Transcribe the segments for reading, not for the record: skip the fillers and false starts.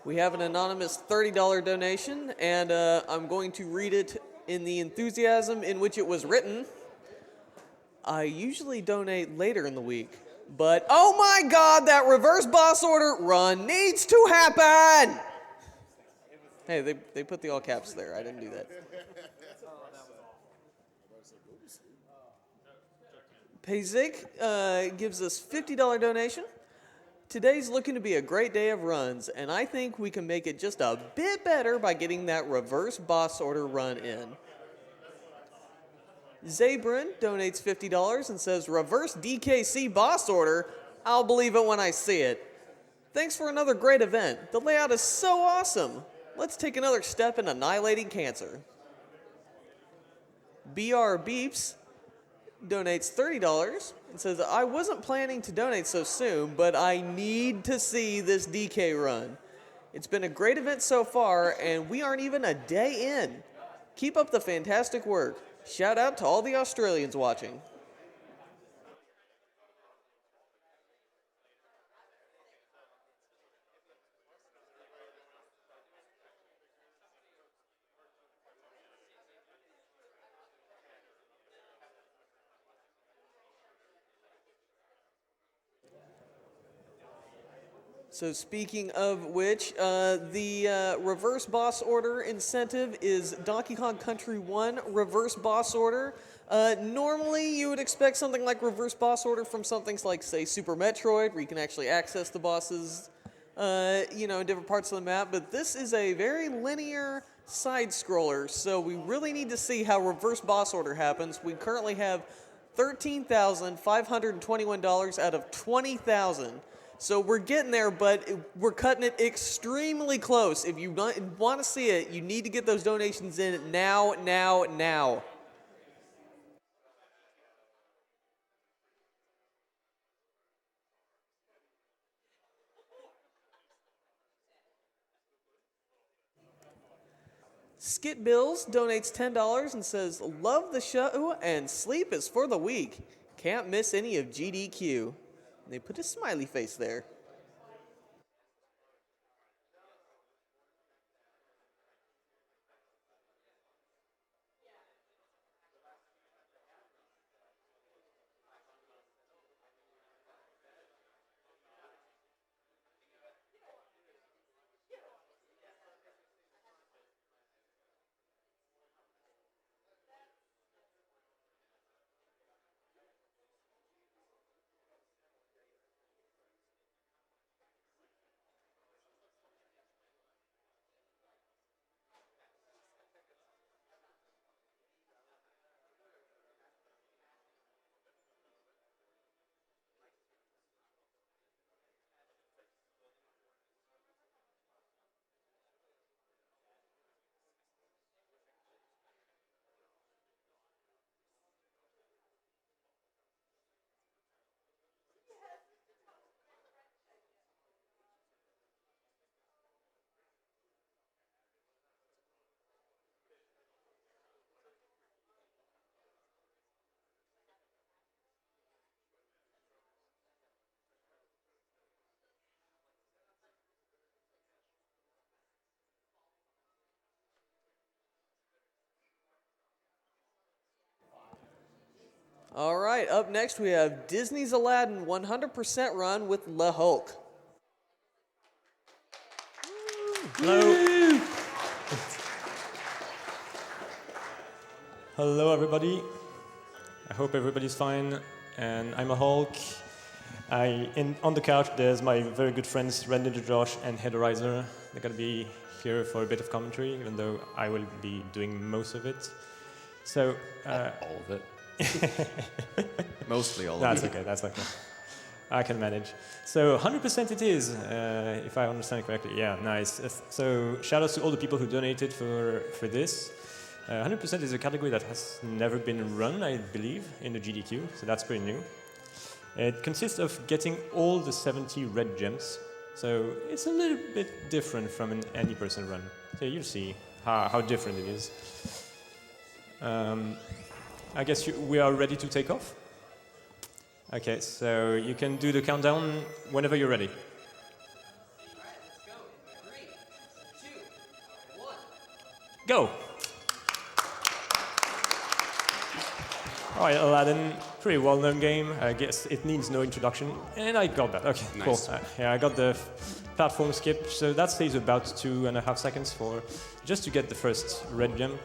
We have an anonymous $30 donation, and I'm going to read it in the enthusiasm in which it was written. I usually donate later in the week, but oh my god, that reverse boss order run needs to happen! Hey, they put the all caps there. I didn't do that. Payzik gives us $50 donation. Today's looking to be a great day of runs, and I think we can make it just a bit better by getting that reverse boss order run in. Zabrin donates $50 and says, reverse DKC boss order? I'll believe it when I see it. Thanks for another great event. The layout is so awesome. Let's take another step in annihilating cancer. BR Beeps donates $30 and says, I wasn't planning to donate so soon, but I need to see this DK run. It's been a great event so far, and we aren't even a day in. Keep up the fantastic work. Shout out to all the Australians watching. So speaking of which, the reverse boss order incentive is Donkey Kong Country 1 reverse boss order. Normally you would expect something like reverse boss order from something like, say, Super Metroid, where you can actually access the bosses, in different parts of the map. But this is a very linear side scroller, so we really need to see how reverse boss order happens. We currently have $13,521 out of $20,000. So we're getting there, but we're cutting it extremely close. If you want to see it, you need to get those donations in now. Skit Bills donates $10 and says, love the show and sleep is for the weak. Can't miss any of GDQ. And they put a smiley face there. All right, up next we have Disney's Aladdin 100% run with Le Hulk. Hello. Hello, everybody. I hope everybody's fine. And I'm a Hulk. On the couch, there's my very good friends, Red Ninja Josh and Headerizer. They're going to be here for a bit of commentary, even though I will be doing most of it. So, all of it. Mostly all of That's it. okay, that's okay. I can manage. So 100% it is, if I understand correctly. Yeah, nice. So shout outs to all the people who donated for this. 100% is a category that has never been run, I believe, in the GDQ, so that's pretty new. It consists of getting all the 70 red gems, so it's a little bit different from an any person run. So you'll see how different it is. I guess we are ready to take off? Okay, so you can do the countdown whenever you're ready. pretty well-known game. I guess it needs no introduction, and I got that. Okay, Nice. cool. Yeah, I got the platform skip, so that stays about 2.5 seconds for just to get the first red gem,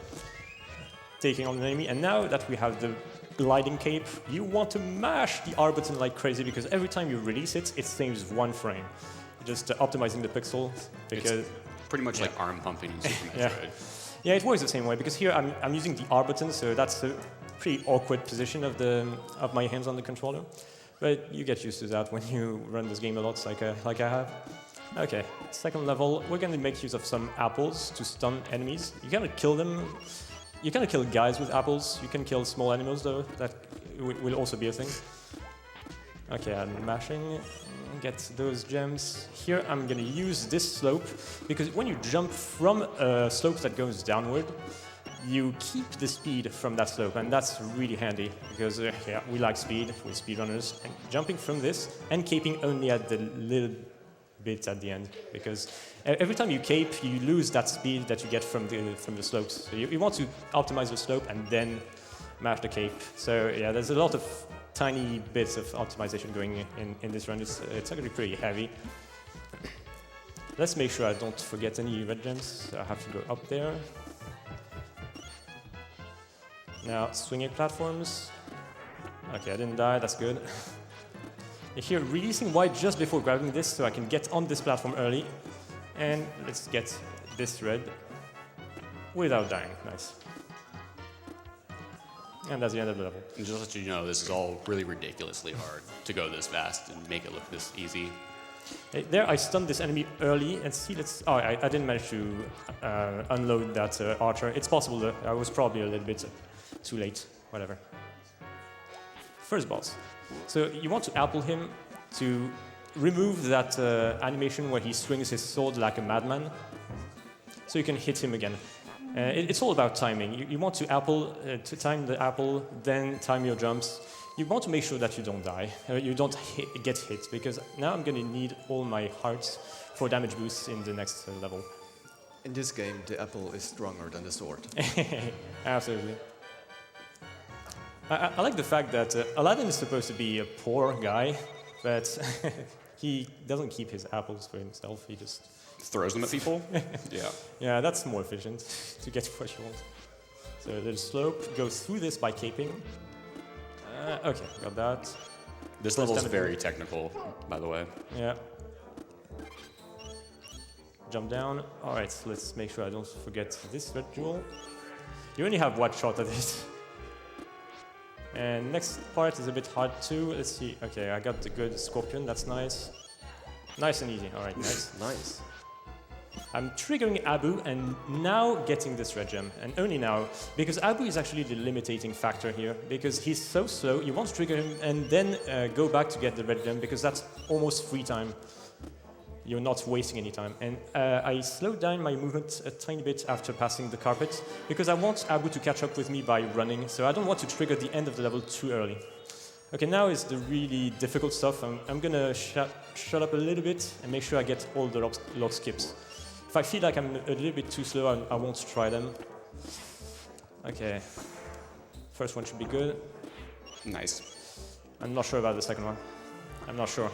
taking on an enemy. And now that we have the gliding cape, you want to mash the R button like crazy because every time you release it, it saves 1 frame. Just optimizing the pixels because It's pretty much like arm pumping in Super Yeah. Metroid. yeah, it works the same way because here I'm using the R button, so that's a pretty awkward position of my hands on the controller. But you get used to that when you run this game a lot, like I have. Okay, second level, we're going to make use of some apples to stun enemies. You cannot kill them. You cannot kill guys with apples. You can kill small animals, though. That will also be a thing. Okay, I'm mashing. Get those gems. Here, I'm going to use this slope, because when you jump from a slope that goes downward, you keep the speed from that slope, and that's really handy, because yeah, we like speed with speedrunners. And jumping from this, and caping only at the little bit at the end, because every time you cape, you lose that speed that you get from the slopes. So you want to optimize the slope and then mash the cape. So yeah, there's a lot of tiny bits of optimization going in this run. It's actually pretty heavy. Let's make sure I don't forget any red gems. So I have to go up there. Now swinging platforms. Okay, I didn't die. That's good. Here, releasing Y just before grabbing this so I can get on this platform early. And let's get this red without dying. Nice. And that's the end of the level. And just to let you know, this is all really ridiculously hard to go this fast and make it look this easy. Hey, there, I stunned this enemy early, and see, let's... Oh, I didn't manage to unload that archer. It's possible that I was probably a little bit too late. Whatever. First boss. So you want to apple him to remove that animation where he swings his sword like a madman, so you can hit him again. It's all about timing. You want to to time the apple, then time your jumps. You want to make sure that you don't die, you don't get hit, because now I'm going to need all my hearts for damage boosts in the next level. In this game, the apple is stronger than the sword. Absolutely. I like the fact that Aladdin is supposed to be a poor guy, but he doesn't keep his apples for himself. He just Throws them at people? Yeah. yeah, that's more efficient to get what you want. So the slope goes through this by caping. Okay, got that. This level is very technical, by the way. Yeah. Jump down. All right, so let's make sure I don't forget this red jewel. You only have one shot at it. And next part is a bit hard too. Let's see. Okay, I got the good scorpion. That's nice. Nice and easy. All right, nice. Nice. I'm triggering Abu and now getting this red gem. And only now, because Abu is actually the limiting factor here. Because he's so slow, you want to trigger him and then go back to get the red gem, because that's almost free time. You're not wasting any time. And I slowed down my movement a tiny bit after passing the carpet, because I want Abu to catch up with me by running, so I don't want to trigger the end of the level too early. Okay, now is the really difficult stuff. I'm gonna shut up a little bit and make sure I get all the lock skips. If I feel like I'm a little bit too slow, I won't try them. Okay, first one should be good. Nice. I'm not sure about the second one. I'm not sure.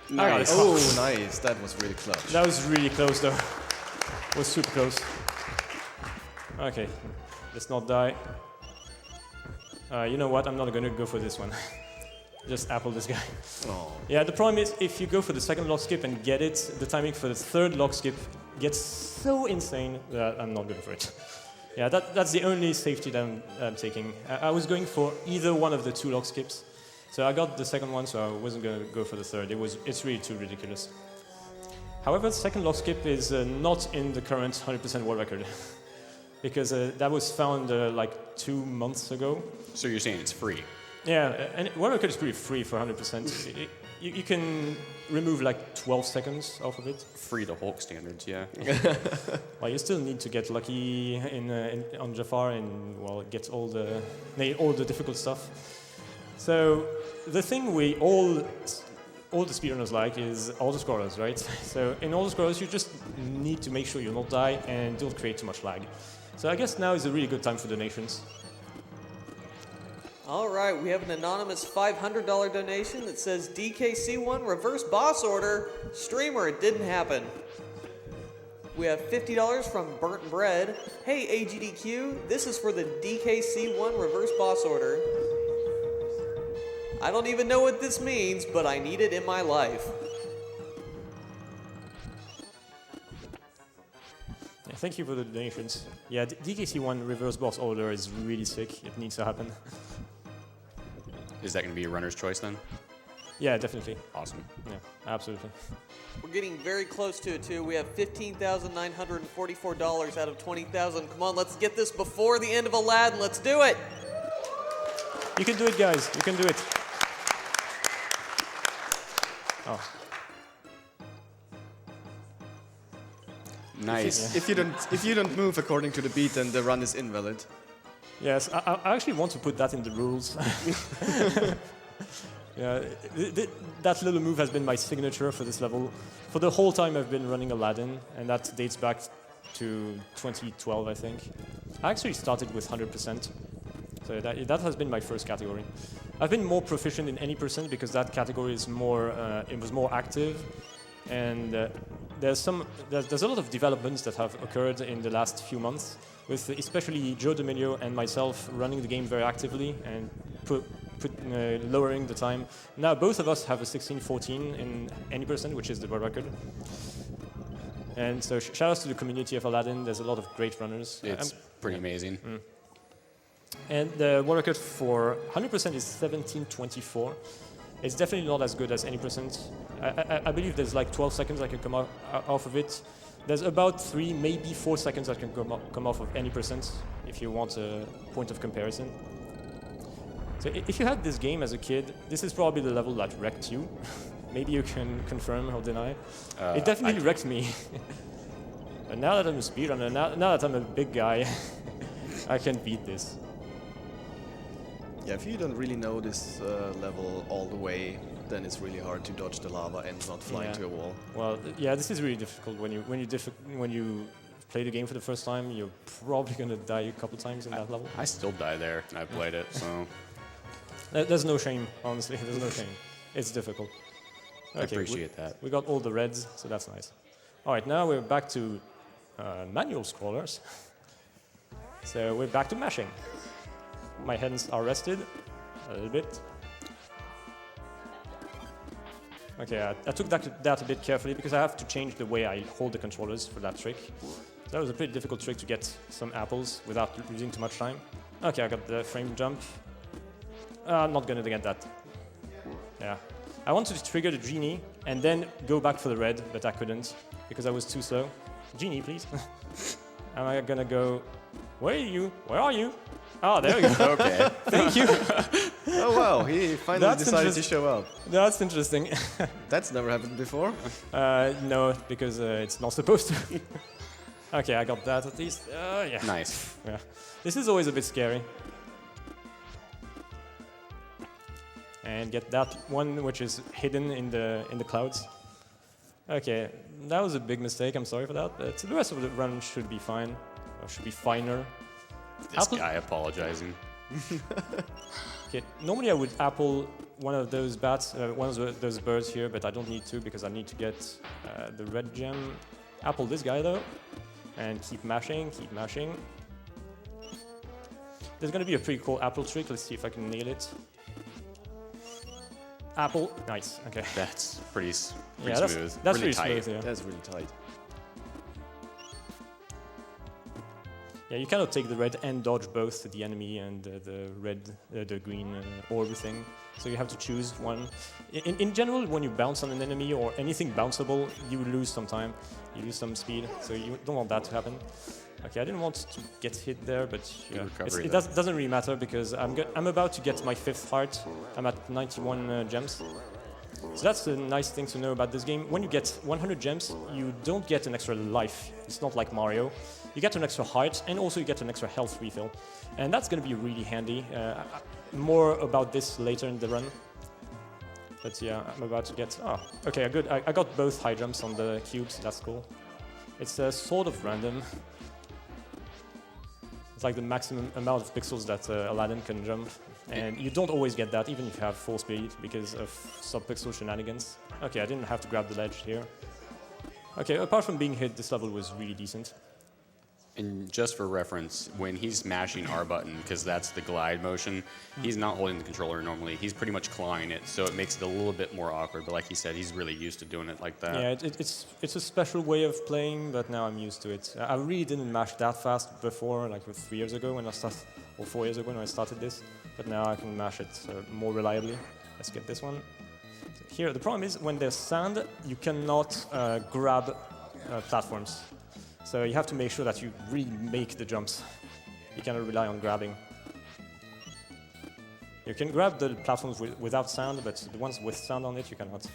Nice. Oh, nice. That was really clutch. That was really close, though. It was super close. Okay, let's not die. You know what? I'm not going to go for this one. Just apple this guy. Oh. Yeah, the problem is if you go for the second lock skip and get it, the timing for the third lock skip gets so insane that I'm not going for it. Yeah, that's the only safety that I'm taking. I was going for either one of the two lock skips. So I got the second one, so I wasn't going to go for the third. It's really too ridiculous. However, the second lock skip is not in the current 100% world record, because that was found like 2 months ago. So you're saying it's free? Yeah, and world record is pretty free for 100%. You can remove like 12 seconds off of it. Free to Hulk standards, yeah. Well, you still need to get lucky on Jafar and well get all the difficult stuff. So the thing all the speedrunners like is auto-scrollers, right? So in auto-scrollers, you just need to make sure you don't die and don't create too much lag. So I guess now is a really good time for donations. All right, we have an anonymous $500 donation that says DKC1 reverse boss order. Streamer, it didn't happen. We have $50 from Burnt Bread. Hey AGDQ, this is for the DKC1 reverse boss order. I don't even know what this means, but I need it in my life. Yeah, thank you for the donations. Yeah, DKC1 reverse boss order is really sick. It needs to happen. Is that going to be a runner's choice then? Yeah, definitely. Awesome. Yeah, absolutely. We're getting very close to it too. We have $15,944 out of 20,000. Come on, let's get this before the end of Aladdin. Let's do it. You can do it, guys. You can do it. Oh. Nice. If you don't move according to the beat, then the run is invalid. Yes, I actually want to put that in the rules. Yeah, that little move has been my signature for this level. For the whole time I've been running Aladdin, and that dates back to 2012, I think. I actually started with 100%, so that has been my first category. I've been more proficient in any percent because that category is more, it was more active, and there's a lot of developments that have occurred in the last few months, with especially Joe D'Amelio and myself running the game very actively and lowering the time. Now both of us have a 16:14 in any percent, which is the world record. And so shout outs to the community of Aladdin. There's a lot of great runners. It's pretty amazing. And the world record for 100% is 17:24. It's definitely not as good as any percent. I believe there's like 12 seconds I can come off of it. There's about 3, maybe 4 seconds I can come off of any percent if you want a point of comparison. So if you had this game as a kid, this is probably the level that wrecked you. Maybe you can confirm or deny. It definitely wrecked me. But now that I'm a speedrunner, now that I'm a big guy, I can beat this. Yeah, if you don't really know this level all the way, then it's really hard to dodge the lava and not fly into a wall. Well, yeah, this is really difficult when you play the game for the first time. You're probably gonna die a couple times in that level. I still die there, and I've played it, so... There's no shame, honestly. There's no shame. It's difficult. I appreciate that. We got all the reds, so that's nice. All right, now we're back to manual scrollers. So we're back to mashing. My hands are rested a little bit. Okay, I took that a bit carefully because I have to change the way I hold the controllers for that trick. So that was a pretty difficult trick to get some apples without losing too much time. Okay, I got the frame jump. I'm not gonna get that. Yeah. I wanted to trigger the genie and then go back for the red, but I couldn't because I was too slow. Genie, please. I'm gonna go. Where are you? Where are you? Oh, there we go. Okay. Thank you. Oh wow, he finally decided to show up. That's interesting. That's never happened before. No, because it's not supposed to. Okay, I got that at least. Yeah. Nice. Yeah. This is always a bit scary. And get that one which is hidden in the clouds. Okay, that was a big mistake. I'm sorry for that. But the rest of the run should be fine, or should be finer. This guy apologizing. Okay, normally I would apple one of those bats, one of those birds here, but I don't need to because I need to get the red gem. Apple this guy though, and keep mashing, keep mashing. There's gonna be a pretty cool apple trick. Let's see if I can nail it. Apple, nice. Okay. That's pretty Yeah, smooth. that's really pretty tight. smooth. Yeah. That's really tight. Yeah, you cannot take the red and dodge both the enemy and the red, the green orb thing. So you have to choose one. In general, when you bounce on an enemy or anything bounceable, you lose some time. You lose some speed. So you don't want that to happen. Okay, I didn't want to get hit there, but yeah, it doesn't really matter because I'm about to get my 5th heart. I'm at 91 gems. So that's the nice thing to know about this game. When you get 100 gems, you don't get an extra life. It's not like Mario. You get an extra heart, and also you get an extra health refill. And that's going to be really handy. More about this later in the run. But yeah, I'm about to get... Oh, okay, good. I got both high jumps on the cubes. That's cool. It's sort of random. like the maximum amount of pixels that Aladdin can jump. And you don't always get that, even if you have full speed, because of sub-pixel shenanigans. Okay, I didn't have to grab the ledge here. Okay, apart from being hit, this level was really decent. And just for reference, when he's mashing R button, because that's the glide motion, he's not holding the controller normally. He's pretty much clawing it, so it makes it a little bit more awkward. But like he said, he's really used to doing it like that. Yeah, it's a special way of playing, but now I'm used to it. I really didn't mash that fast before, like 3 years ago when I started, or 4 years ago when I started this. But now I can mash it more reliably. Let's get this one. Here, the problem is when there's sand, you cannot grab platforms. So you have to make sure that you really make the jumps. You cannot rely on grabbing. You can grab the platforms without sand, but the ones with sand on it, you cannot.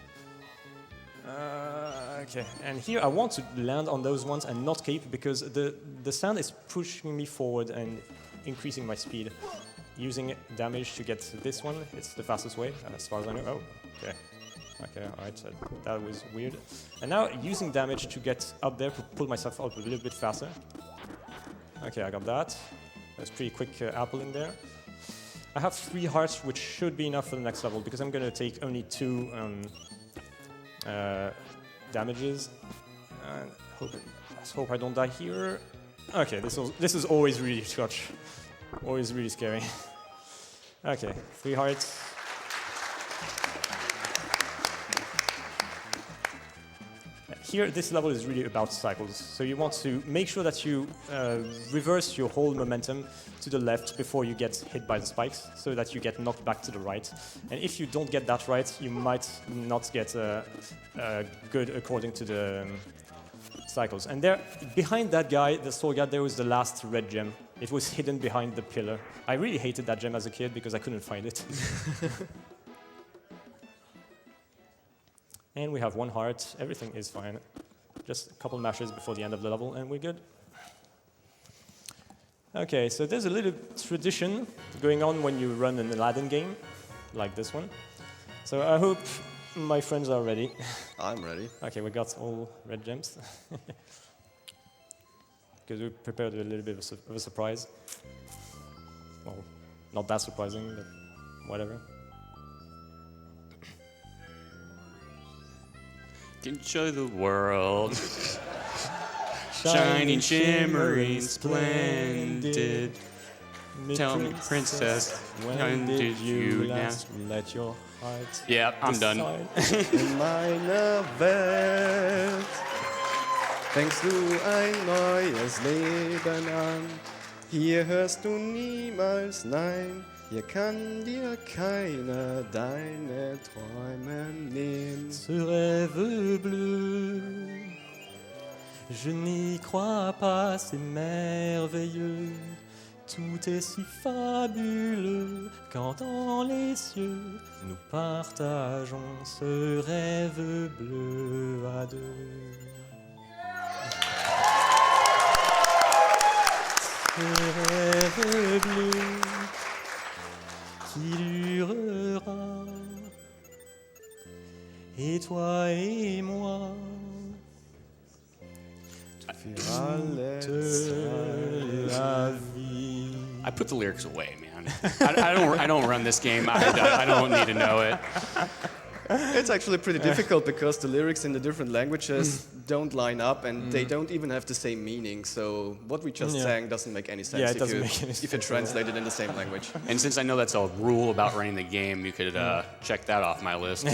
Okay, and here I want to land on those ones and not cape because the sand is pushing me forward and increasing my speed. Using damage to get this one, it's the fastest way, as far as I know. Oh, okay. Okay, alright, so that was weird. And now using damage to get up there, to pull myself up a little bit faster. Okay, I got that. That's pretty quick appling there. I have 3 hearts, which should be enough for the next level, because I'm going to take only 2 damages. Let's hope I don't die here. Okay, this is always really clutch. Always really scary. Okay, 3 hearts. Here, this level is really about cycles. So you want to make sure that you reverse your whole momentum to the left before you get hit by the spikes, so that you get knocked back to the right. And if you don't get that right, you might not get good according to the cycles. And there, behind that guy, the sword guy, there was the last red gem. It was hidden behind the pillar. I really hated that gem as a kid because I couldn't find it. And we have 1 heart. Everything is fine. Just a couple mashes before the end of the level, and we're good. Okay, so there's a little tradition going on when you run an Aladdin game, like this one. So I hope my friends are ready. I'm ready. Okay, we got all red gems. Because we prepared a little bit of a surprise. Well, not that surprising, but whatever. Can show the world. Shining, shimmering, splendid. Tell me, princess, when did you last let your heart Yeah, I'm done. In meiner Welt fängst du ein neues Leben an. Hier hörst du niemals Nein. Hier kann dir keiner deine Träume nehmen. Ce rêve bleu, je n'y crois pas, c'est merveilleux. Tout est si fabuleux quand dans les cieux nous partageons ce rêve bleu à deux. Ce rêve bleu qui durera, et toi et moi, toute la vie. I put the lyrics away, man. I don't run this game. I don't need to know it. It's actually pretty difficult because the lyrics in the different languages don't line up and they don't even have the same meaning. So what we just sang doesn't make any sense if you translate it in the same language. And since I know that's a rule about running the game, you could check that off my list.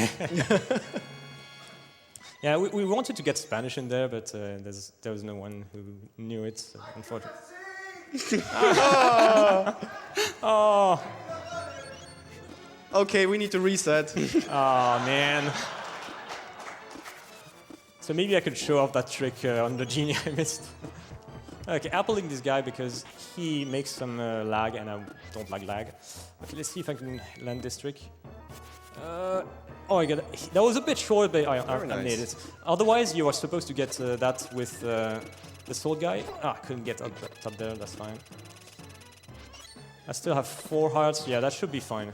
Yeah, we wanted to get Spanish in there, but there was no one who knew it, so unfortunately. Oh. Okay, we need to reset. Oh, man. So maybe I could show off that trick on the genie I missed. Okay, appling this guy because he makes some lag, and I don't like lag. Okay, let's see if I can land this trick. Oh, I got it. That was a bit short, but I made it. Otherwise, you are supposed to get that with the sword guy. I couldn't get up there, that's fine. I still have 4 hearts. Yeah, that should be fine.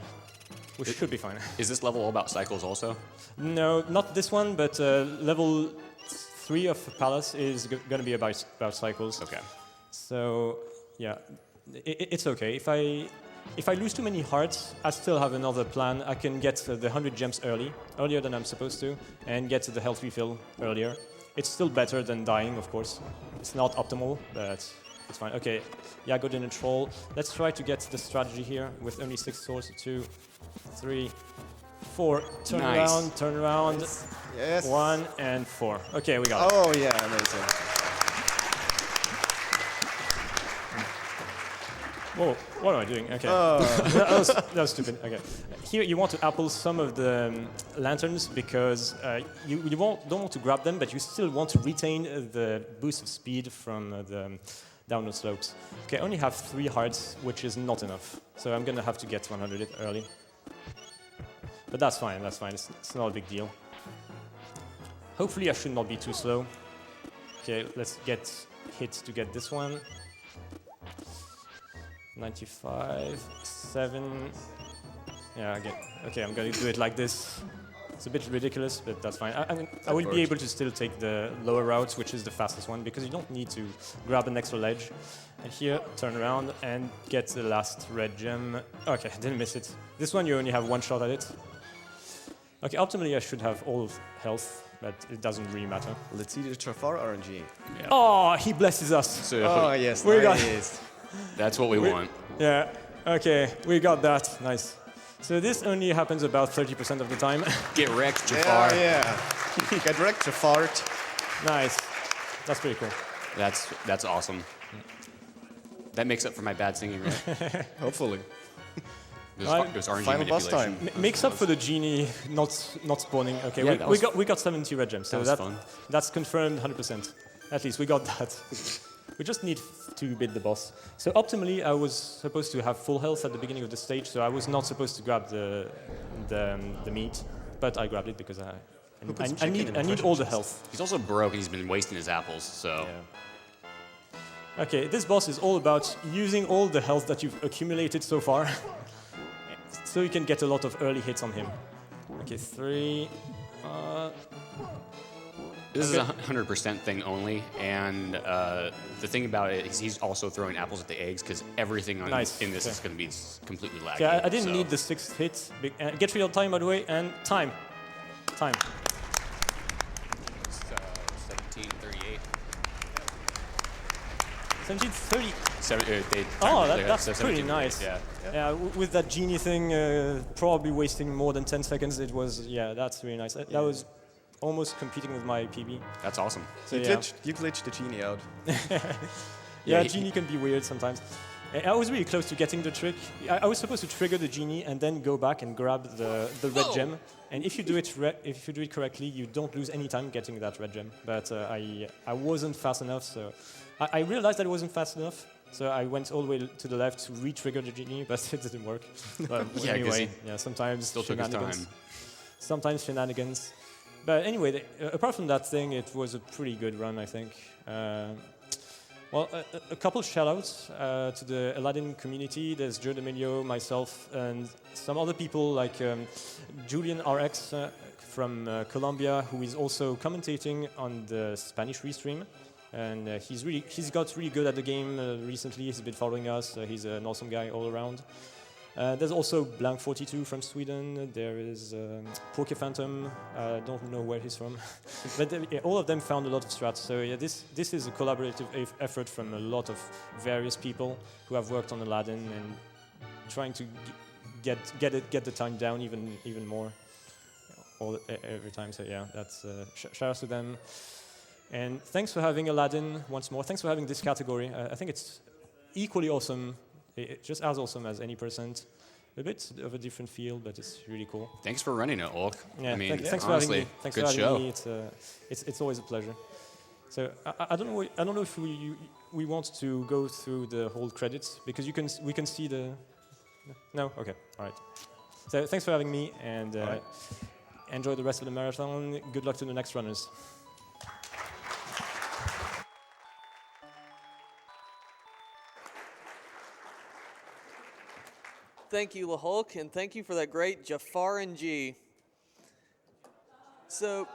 We should be fine. Is this level all about cycles also? No, not this one, but level 3 of Palace is going to be about cycles. Okay. So, yeah, it's okay. If I lose too many hearts, I still have another plan. I can get the 100 gems earlier than I'm supposed to, and get the health refill earlier. It's still better than dying, of course. It's not optimal, but it's fine. Okay, yeah, go to the troll. Let's try to get the strategy here with only 6 swords. 2, 3, 4. Turn around. Yes. 1 and 4. Okay, we got it. Oh yeah, amazing. Whoa, what am I doing? Okay. That was stupid. Okay. Here you want to apple some of the lanterns because you don't want to grab them, but you still want to retain the boost of speed from the downward slopes. Okay, I only have 3 hearts, which is not enough. So I'm going to have to get 100 early. But that's fine, that's fine. It's not a big deal. Hopefully I should not be too slow. Okay, let's get hit to get this one. 95, 7. Yeah, again. Okay, I'm going to do it like this. It's a bit ridiculous, but that's fine. I will be able to still take the lower route, which is the fastest one, because you don't need to grab an extra ledge. And here, turn around and get the last red gem. Okay, didn't miss it. This one, you only have 1 shot at it. Okay, optimally, I should have all health, but it doesn't really matter. Let's see the Jafar RNG. Yeah. Oh, he blesses us. So Oh yes, We got- nice. that's what we want. Yeah, okay, we got that. Nice. So this only happens about 30% of the time. Get wrecked, Jafar. Yeah. Get wrecked, Jafar. Nice. That's pretty cool. That's awesome. That makes up for my bad singing, right? Hopefully. There's RNG Final boss manipulation. time. Makes up for the genie not spawning. Okay, Yeah, we got 70 red gems, so that was fun. that's confirmed 100%. At least we got that. We just need to beat the boss. So optimally, I was supposed to have full health at the beginning of the stage, so I was not supposed to grab the meat, but I grabbed it because I need all the health. He's also broke and he's been wasting his apples, so... Yeah. Okay, this boss is all about using all the health that you've accumulated so far, so you can get a lot of early hits on him. Okay, 3. This is a 100% thing only, and the thing about it is he's also throwing apples at the eggs because everything in this is going to be completely laggy. Okay, I didn't so. need the 6th hit. Get real time, by the way, and time. 1738. 1730. That's pretty nice. Yeah, with that genie thing, probably wasting more than 10 seconds, that's really nice. That was almost competing with my PB. That's awesome. So You glitched the genie out. Yeah, genie can be weird sometimes. I was really close to getting the trick. I was supposed to trigger the genie and then go back and grab the red gem. And if you do it correctly, you don't lose any time getting that red gem. But I wasn't fast enough, so I realized that it wasn't fast enough. So I went all the way to the left to re-trigger the genie, but it didn't work. But Yeah, 'cause anyway, he sometimes still took his shenanigans. time. Sometimes shenanigans. But anyway, apart from that thing, it was a pretty good run, I think. Well, a couple shout-outs to the Aladdin community. There's Joe D'Amelio, myself, and some other people like Julian RX from Colombia, who is also commentating on the Spanish restream. And he's got really good at the game recently. He's been following us. He's an awesome guy all around. There's also Blank42 from Sweden. There is Poke Phantom. I don't know where he's from, but all of them found a lot of strats. So yeah, this is a collaborative effort from a lot of various people who have worked on Aladdin and trying to get the time down even more every time. So yeah, that's shout out to them. And thanks for having Aladdin once more. Thanks for having this category. I think it's equally awesome. It's just as awesome as any %. A bit of a different feel, but it's really cool. Thanks for running it, Ulk. Yeah, I mean, thanks honestly, for having me. good show. It's always a pleasure. So I don't know if we want to go through the whole credits because we can see the. No, okay, all right. So thanks for having me and enjoy the rest of the marathon. Good luck to the next runners. Thank you, LaHulk, and thank you for that great Jafar and G. So.